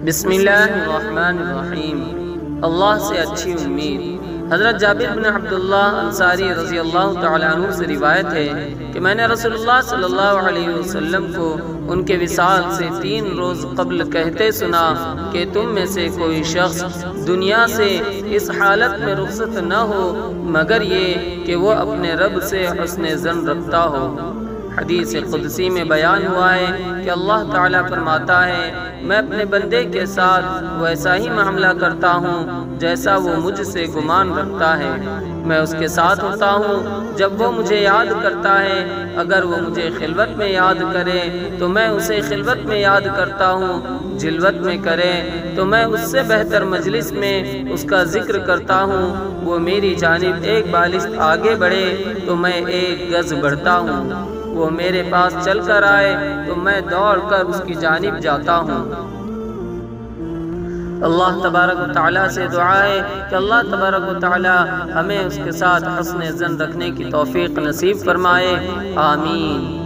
بسم اللہ الرحمن الرحیم۔ اللہ سے اچھی امید۔ حضرت جابر بن عبداللہ انصاری رضی اللہ تعالیٰ عنہ سے روایت ہے کہ میں نے رسول اللہ صلی اللہ علیہ وسلم کو ان کے وصال سے 3 روز قبل کہتے سنا کہ تم میں سے کوئی شخص دنیا سے اس حالت میں رخصت نہ ہو مگر یہ کہ وہ اپنے رب سے حسن ظن رکھتا ہو۔ حدیث قدسی میں بیان ہوا ہے کہ اللہ تعالیٰ فرماتا ہے میں اپنے بندے کے ساتھ ویسا ہی معاملہ کرتا ہوں جیسا وہ مجھ سے گمان رکھتا ہے۔ میں اس کے ساتھ ہوتا ہوں جب وہ مجھے یاد کرتا ہے، اگر وہ مجھے خلوت میں یاد کرے تو میں اسے خلوت میں یاد کرتا ہوں، جلوت میں کرے تو میں اس سے بہتر مجلس میں اس کا ذکر کرتا ہوں، وہ میری جانب 1 بالشت آگے بڑھے تو میں 1 گز بڑھتا ہوں، وہ میرے پاس چل کر آئے تو میں دوڑ کر اس کی جانب جاتا ہوں۔ اللہ تبارک و تعالیٰ سے دعا ہے کہ اللہ تبارک و تعالیٰ ہمیں اس کے ساتھ حسن ظن رکھنے کی توفیق نصیب فرمائے، آمین۔